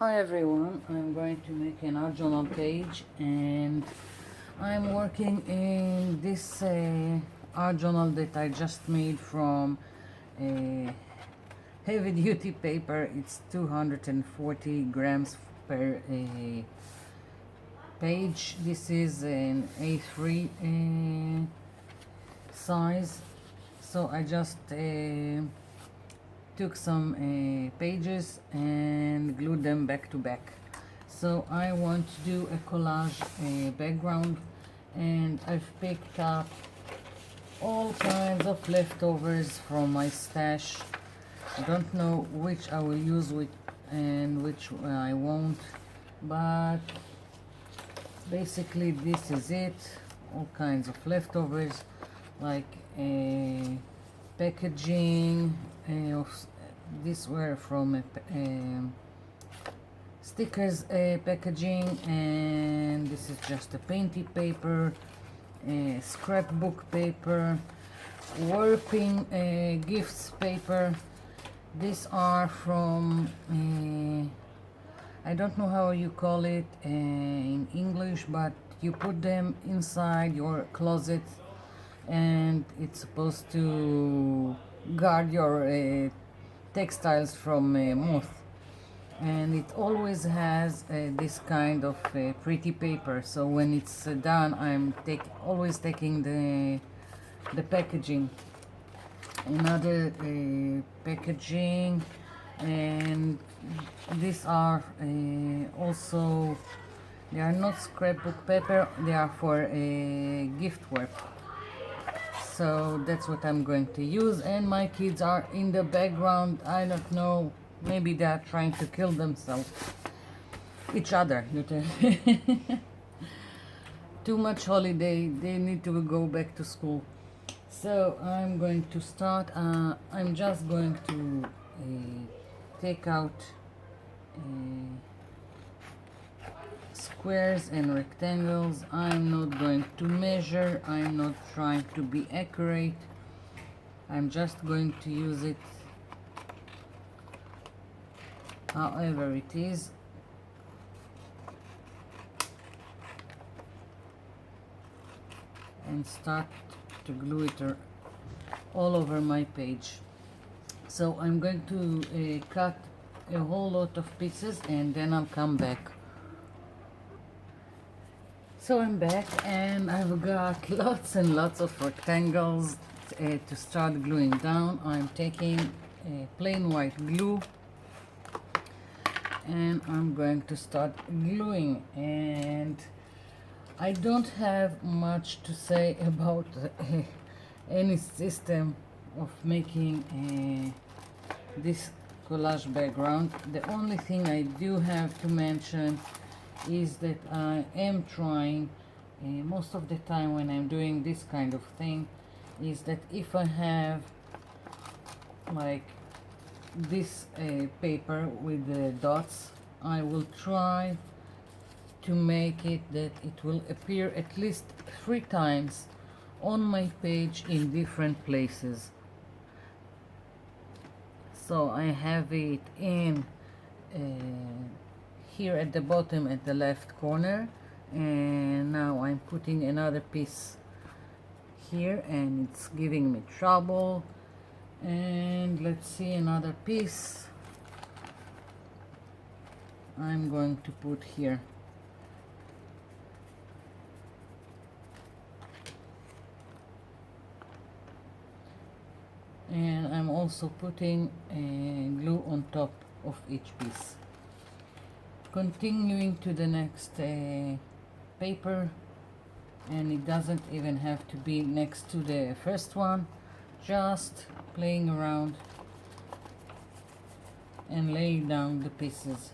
Hi everyone, I'm going to make an art journal page and I'm working in this art journal that I just made from heavy duty paper. It's 240 grams per page. This is an A3 size, so I just took some pages and glued them back to back. So I want to do a collage background, and I've picked up all kinds of leftovers from my stash. I don't know which I will use and which I won't, but basically this is it. All kinds of leftovers like packaging of these were from stickers packaging, and this is just a painted paper, scrapbook paper, warping gifts paper. These are from I don't know how you call it in English, but you put them inside your closet and it's supposed to guard your textiles from moth, and it always has this kind of pretty paper. So when it's done, I'm always taking the packaging, another packaging, and these are also, they are not scrapbook paper, they are for gift work. So that's what I'm going to use, and my kids are in the background. I don't know, maybe they are trying to kill themselves, each other. Too much holiday, they need to go back to school. So I'm going to start. I'm just going to take out squares and rectangles. I'm not going to measure, I'm not trying to be accurate, I'm just going to use it however it is. And start to glue it all over my page. So I'm going to cut a whole lot of pieces and then I'll come back. So I'm back and I've got lots and lots of rectangles to start gluing down. I'm taking plain white glue and I'm going to start gluing, and I don't have much to say about any system of making this collage background. The only thing I do have to mention is that I am trying most of the time when I'm doing this kind of thing, is that if I have like this paper with the dots, I will try to make it that it will appear at least 3 times on my page in different places. So I have it in here at the bottom at the left corner, and now I'm putting another piece here and it's giving me trouble. And let's see, another piece I'm going to put here. And I'm also putting glue on top of each piece. Continuing to the next paper, and it doesn't even have to be next to the first one, just playing around and laying down the pieces.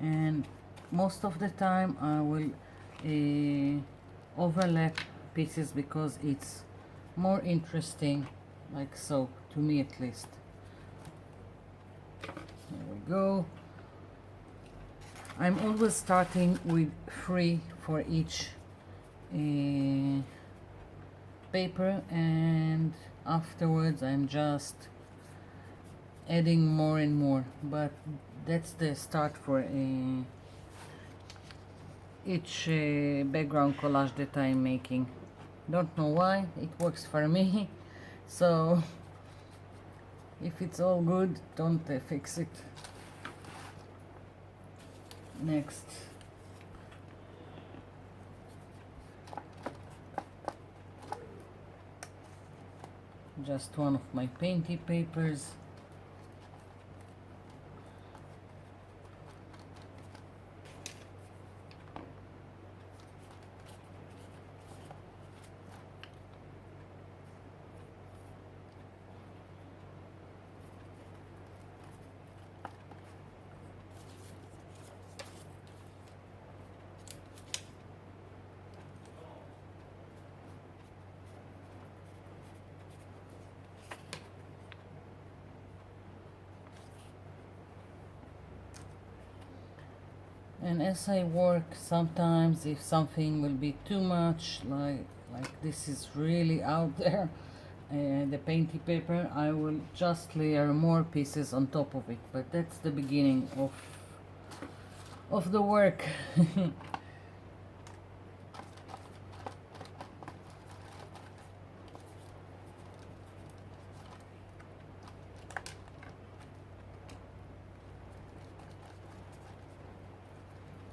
And most of the time I will overlap pieces because it's more interesting, like so, to me at least. There we go. I'm always starting with 3 for each paper, and afterwards I'm just adding more and more, but that's the start for each background collage that I'm making. Don't know why, it works for me. So if it's all good, don't fix it. Next, just one of my painty papers. And as I work, sometimes if something will be too much, like this is really out there, the painty paper, I will just layer more pieces on top of it. But that's the beginning of the work.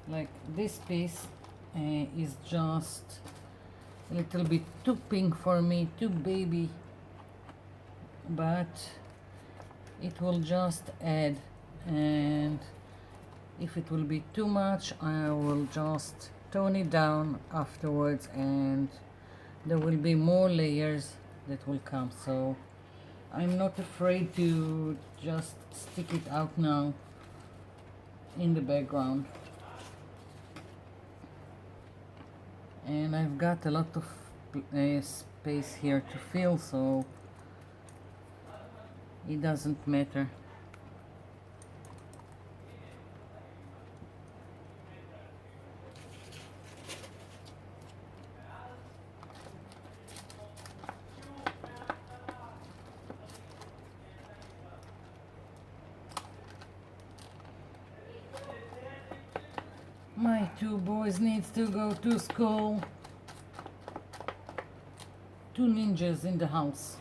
Like this piece is just a little bit too pink for me, too baby, but it will just add, and if it will be too much, I will just tone it down afterwards, and there will be more layers that will come. So I'm not afraid to just stick it out now in the background. And I've got a lot of space here to fill, so it doesn't matter. My two boys needs to go to school. Two ninjas in the house.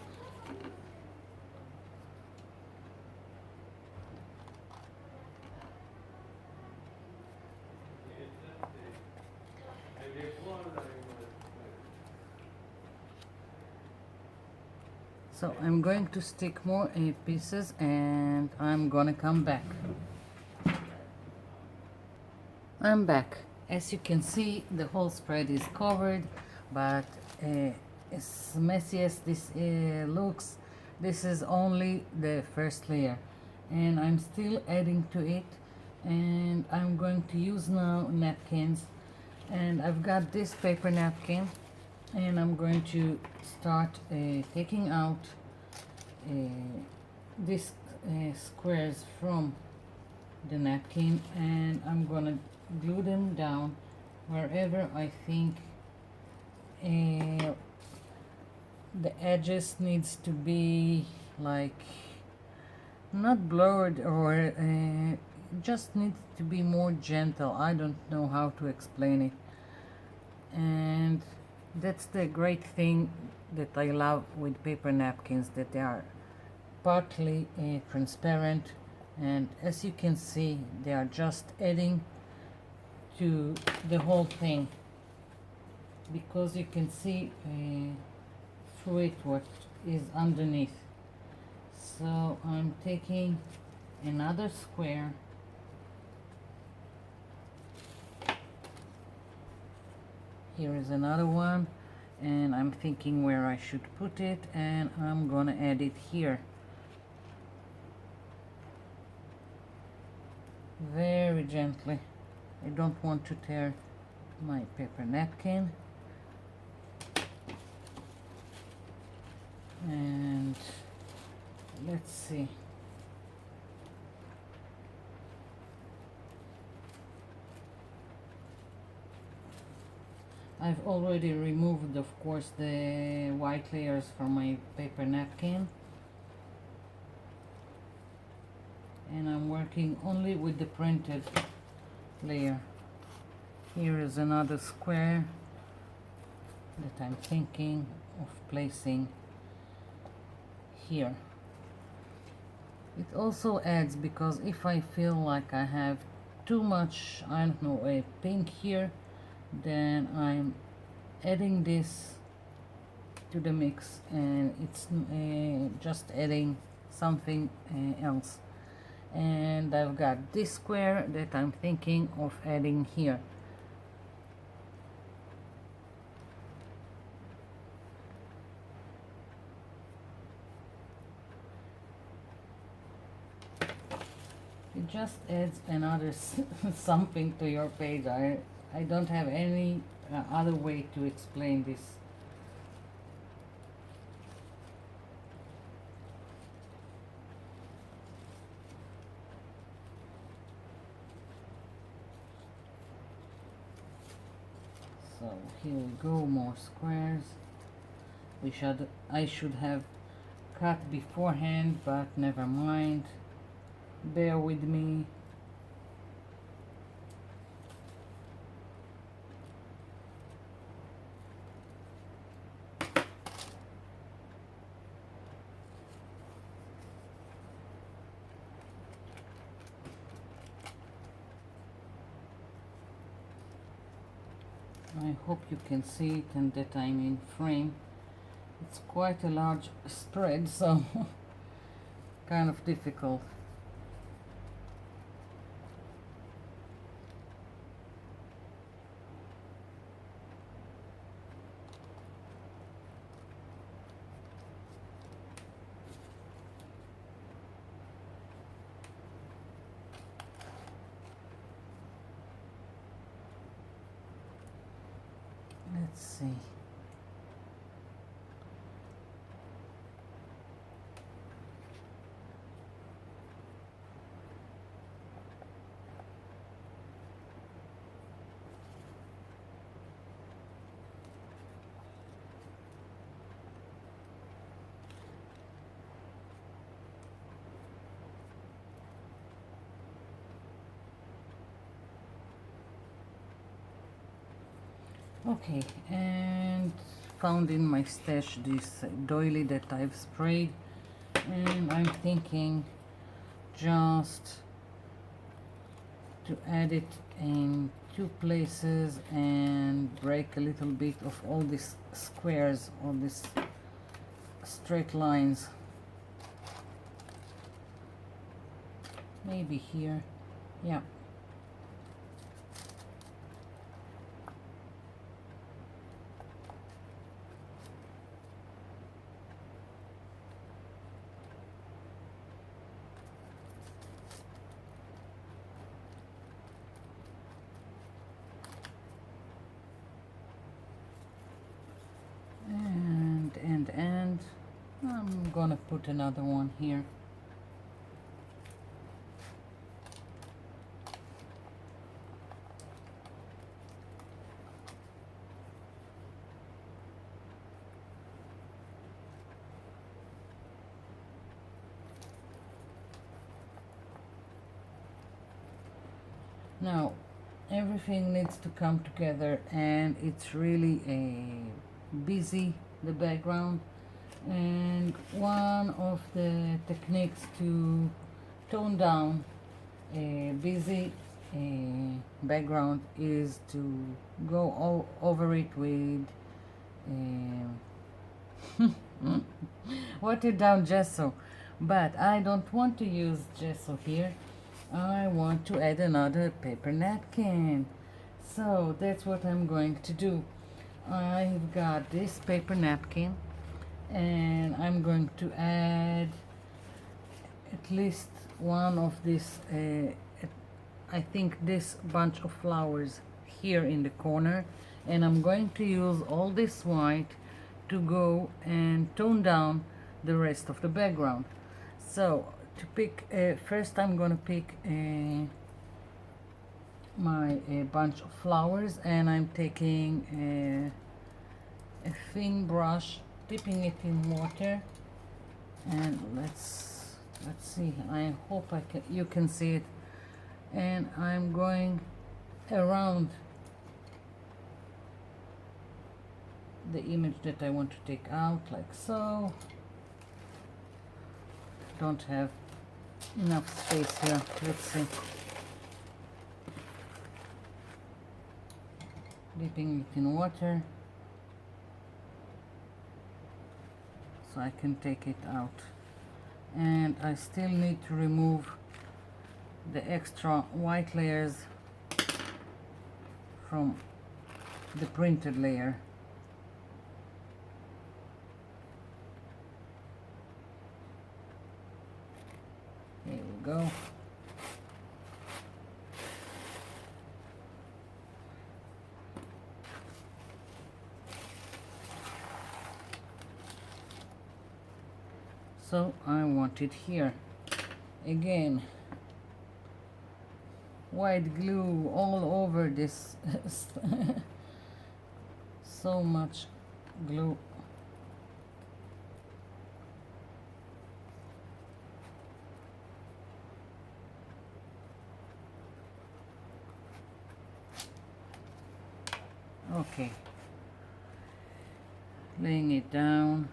So I'm going to stick more pieces, and I'm gonna come back. I'm back. As you can see, the whole spread is covered, but as messy as this looks, this is only the first layer, and I'm still adding to it. And I'm going to use now napkins, and I've got this paper napkin, and I'm going to start taking out these squares from the napkin, and I'm gonna glue them down wherever I think the edges needs to be, like, not blurred, or just needs to be more gentle. I don't know how to explain it. And that's the great thing that I love with paper napkins, that they are partly transparent, and as you can see, they are just adding to the whole thing, because you can see through it what is underneath. So I'm taking another square, here is another one, and I'm thinking where I should put it, and I'm gonna add it here very gently. I don't want to tear my paper napkin. And let's see. I've already removed, of course, the white layers from my paper napkin, and I'm working only with the printed layer. Here is another square that I'm thinking of placing here. It also adds, because if I feel like I have too much, I don't know, a pink here, then I'm adding this to the mix, and it's just adding something else. And I've got this square that I'm thinking of adding here. It just adds another something to your page. I don't have any other way to explain this. So here we go, more squares. I should have cut beforehand, but never mind. Bear with me. I hope you can see it and that I'm in frame. It's quite a large spread, so kind of difficult. Let's see. Okay, and found in my stash this doily that I've sprayed, and I'm thinking just to add it in two places and break a little bit of all these squares, all these straight lines. Maybe here, yeah. And I'm gonna put another one here. Now everything needs to come together, and it's really busy, the background, and one of the techniques to tone down a busy background is to go all over it with watered down gesso, but I don't want to use gesso here. I want to add another paper napkin, so that's what I'm going to do. I've got this paper napkin, and I'm going to add at least one of this I think this bunch of flowers here in the corner, and I'm going to use all this white to go and tone down the rest of the background. So to pick, first I'm gonna pick my bunch of flowers, and I'm taking a thin brush, dipping it in water, and let's see. I hope you can see it. And I'm going around the image that I want to take out, like so. Don't have enough space here. Let's see. Dipping it in water so I can take it out. And I still need to remove the extra white layers from the printed layer. Here we go. So I want it here. Again, white glue all over this. So much glue. Okay, laying it down.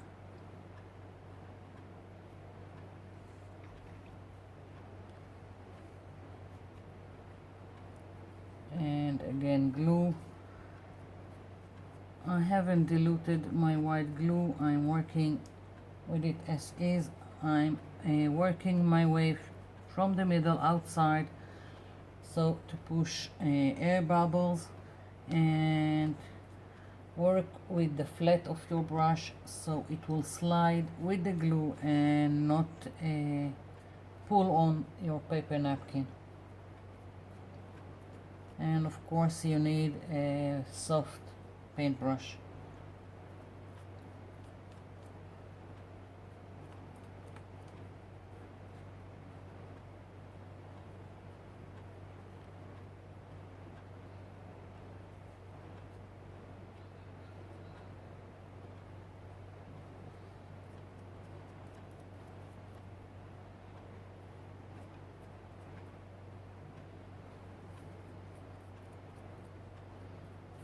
And again, glue. I haven't diluted my white glue. I'm working with it as is. I'm working my way from the middle outside, so to push air bubbles, and work with the flat of your brush so it will slide with the glue and not pull on your paper napkin. And of course you need a soft paintbrush.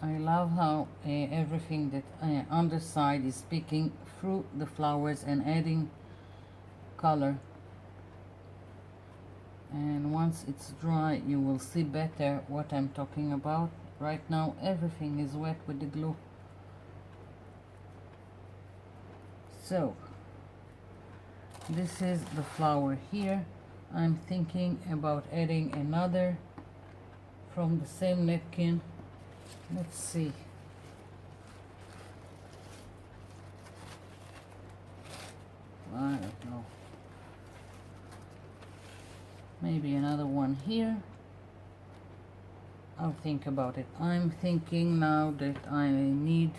I love how everything that underside is peeking through the flowers and adding color. And once it's dry, you will see better what I'm talking about. Right now, everything is wet with the glue. So, this is the flower here. I'm thinking about adding another from the same napkin. Let's see. I don't know. Maybe another one here. I'll think about it. I'm thinking now that I need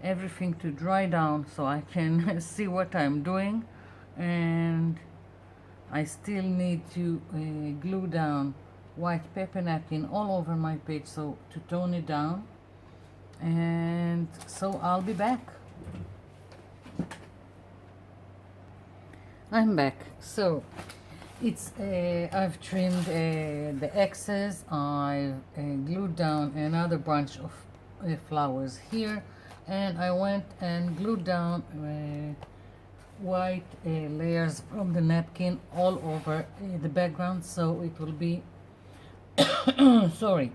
everything to dry down so I can see what I'm doing, and I still need to glue down white paper napkin all over my page so to tone it down, and so I'll be back. I'm back. So it's I've trimmed the excess. I've glued down another bunch of flowers here, and I went and glued down white layers from the napkin all over the background, so it will be sorry,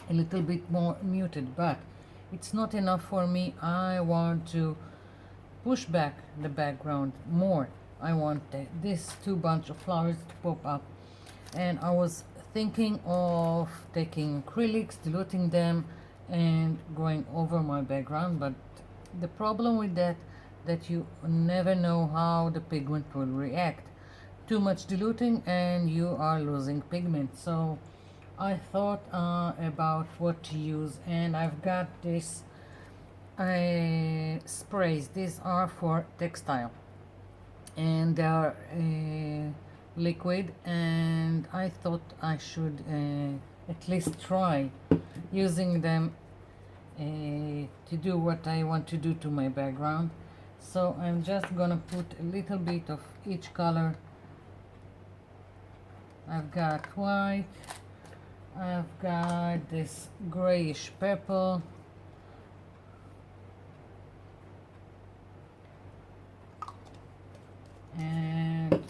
a little bit more muted, but it's not enough for me. I want to push back the background more. I want these two bunch of flowers to pop up, and I was thinking of taking acrylics, diluting them, and going over my background, but the problem with that you never know how the pigment will react. Too much diluting and you are losing pigment. So I thought about what to use, and I've got this sprays. These are for textile, and they are liquid, and I thought I should at least try using them to do what I want to do to my background. So I'm just gonna put a little bit of each color. I've got white, I've got this grayish purple, and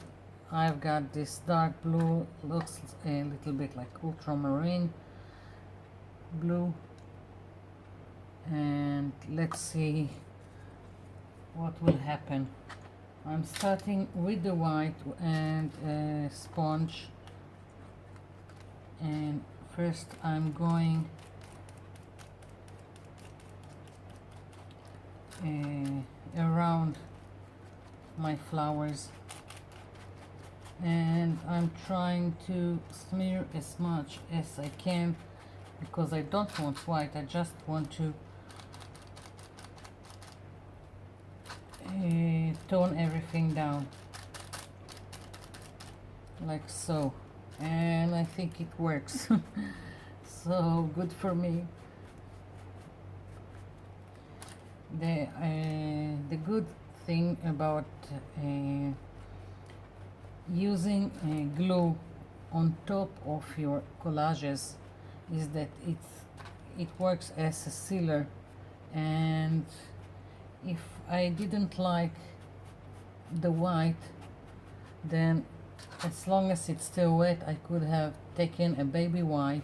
I've got this dark blue, looks a little bit like ultramarine blue. And let's see what will happen. I'm starting with the white and a sponge, and first I'm going around my flowers, and I'm trying to smear as much as I can because I don't want white, I just want to tone everything down like so, and I think it works. So good for me. The good thing about using glue on top of your collages is that it works as a sealer, and if I didn't like the white, then as long as it's still wet, I could have taken a baby wipe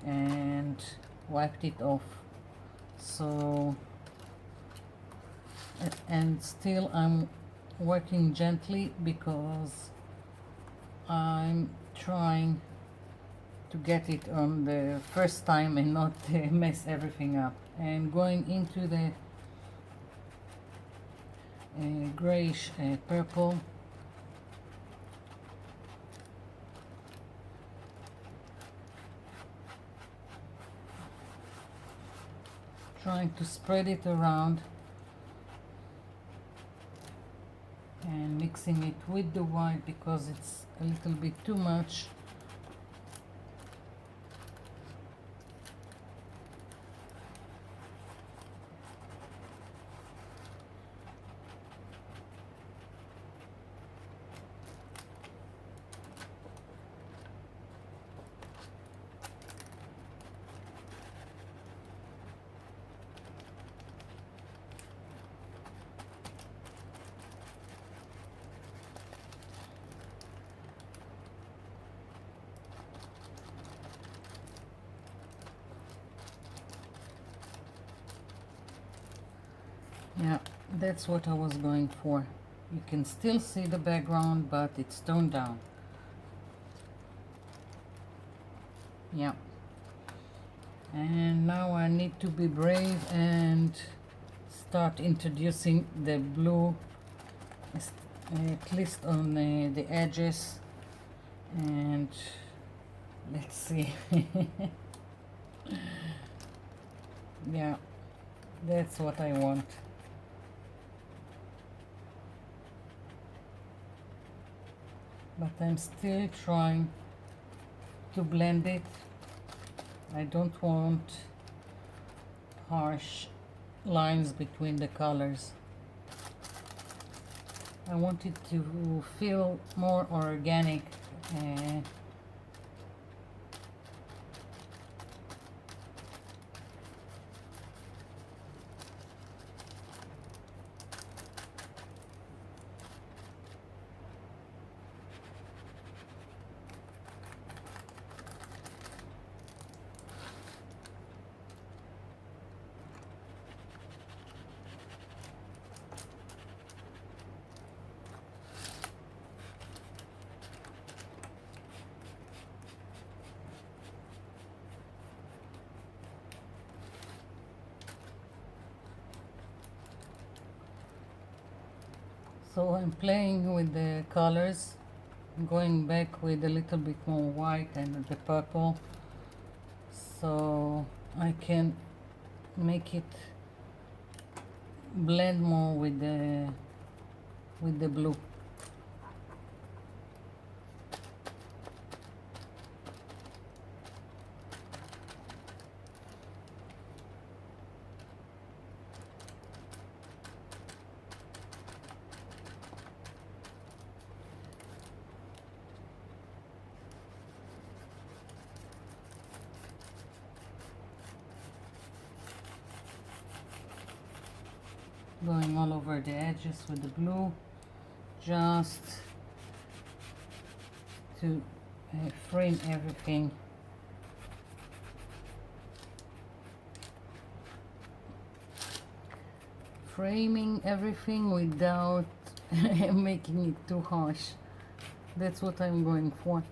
and wiped it off. So, and still I'm working gently because I'm trying to get it on the first time and not mess everything up. And going into the grayish purple, trying to spread it around and mixing it with the white because it's a little bit too much. Yeah, that's what I was going for. You can still see the background, but it's toned down. Yeah. And now I need to be brave and start introducing the blue, at least on the edges. And let's see. Yeah, that's what I want. But I'm still trying to blend it. I don't want harsh lines between the colors. I want it to feel more organic. So I'm playing with the colors, going back with a little bit more white and the purple, so I can make it blend more with the blue. going all over the edges with the blue, just to frame everything. Framing everything without making it too harsh. That's what I'm going for.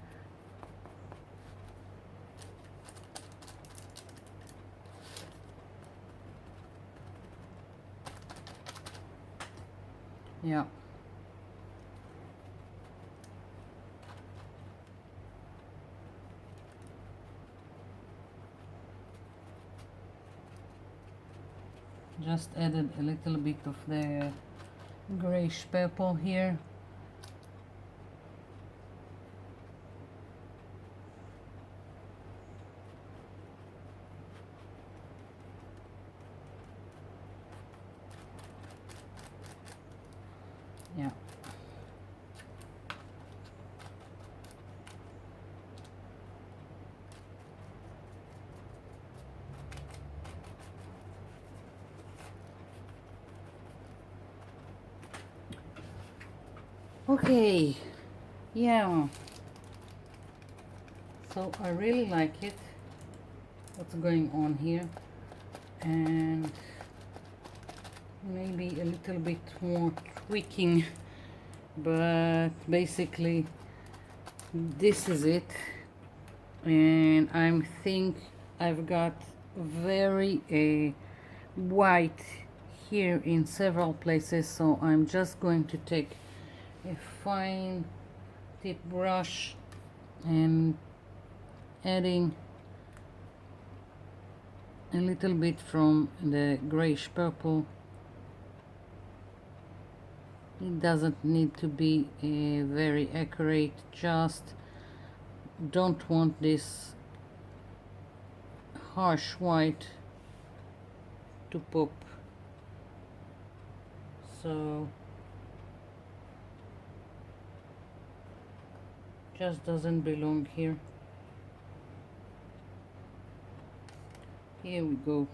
Yeah. Just added a little bit of the grayish purple here. Yeah. Okay. Yeah. So I really like it. What's going on here? And maybe a little bit more tweaking, but basically this is it. And I think I've got very white here in several places, so I'm just going to take a fine tip brush and adding a little bit from the grayish purple. It doesn't need to be very accurate, just don't want this harsh white to pop. So just doesn't belong here. Here we go.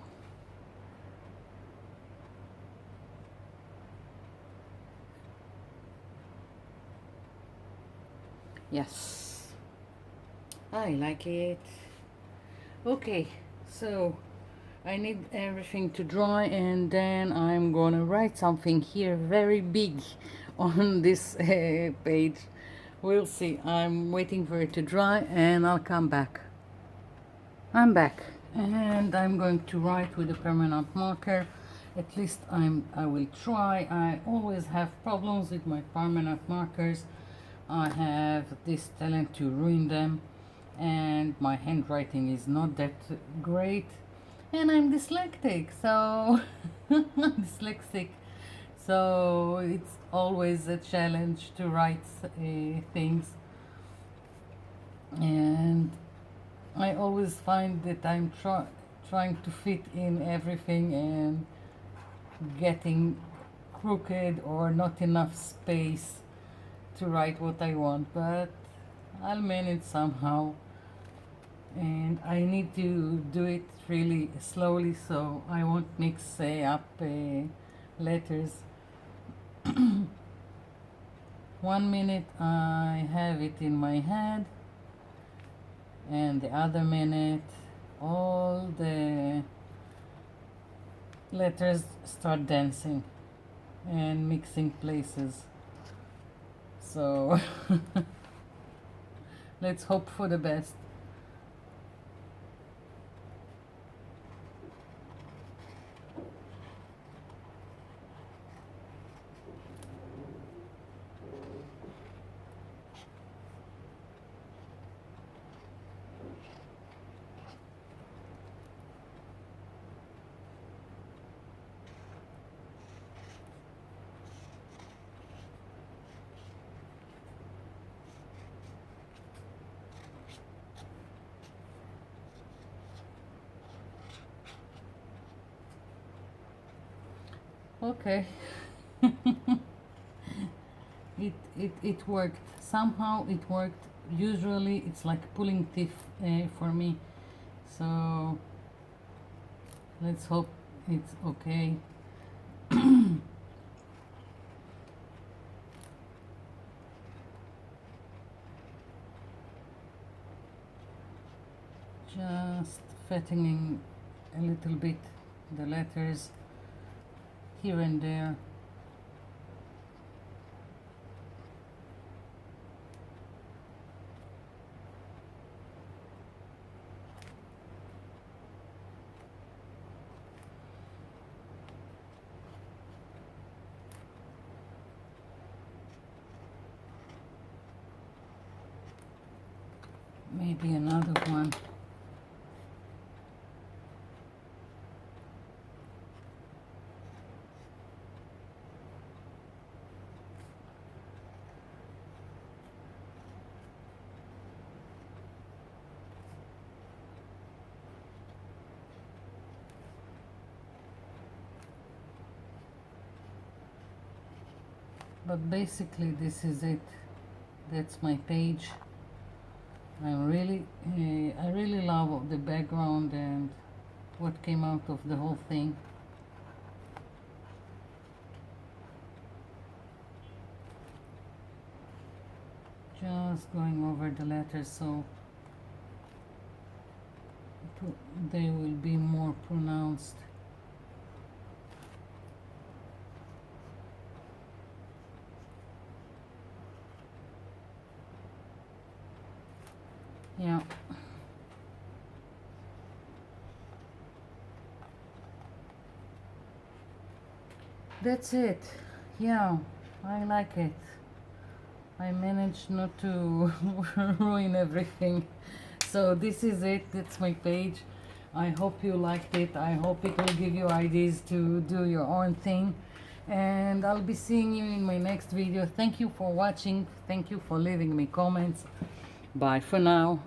Yes, I like it. Okay, so I need everything to dry, and then I'm gonna write something here very big on this page. We'll see. I'm waiting for it to dry and I'll come back. I'm back and I'm going to write with a permanent marker. At least I will try. I always have problems with my permanent markers. I have this talent to ruin them, and my handwriting is not that great, and I'm dyslexic, so so it's always a challenge to write things, and I always find that I'm trying to fit in everything and getting crooked or not enough space to write what I want, but I'll manage somehow. And I need to do it really slowly so I won't mix up letters. 1 minute I have it in my head, and the other minute all the letters start dancing and mixing places. So let's hope for the best. Okay. it worked. Somehow it worked. Usually it's like pulling teeth for me. So let's hope it's okay. fattening a little bit the letters here and there. Maybe another one. But basically this is it. That's my page. I really love the background and what came out of the whole thing. Just going over the letters so they will be more pronounced. Yeah. That's it. Yeah, I like it. I managed not to ruin everything. So this is it. That's my page. I hope you liked it. I hope it will give you ideas to do your own thing. And I'll be seeing you in my next video. Thank you for watching. Thank you for leaving me comments. Bye for now.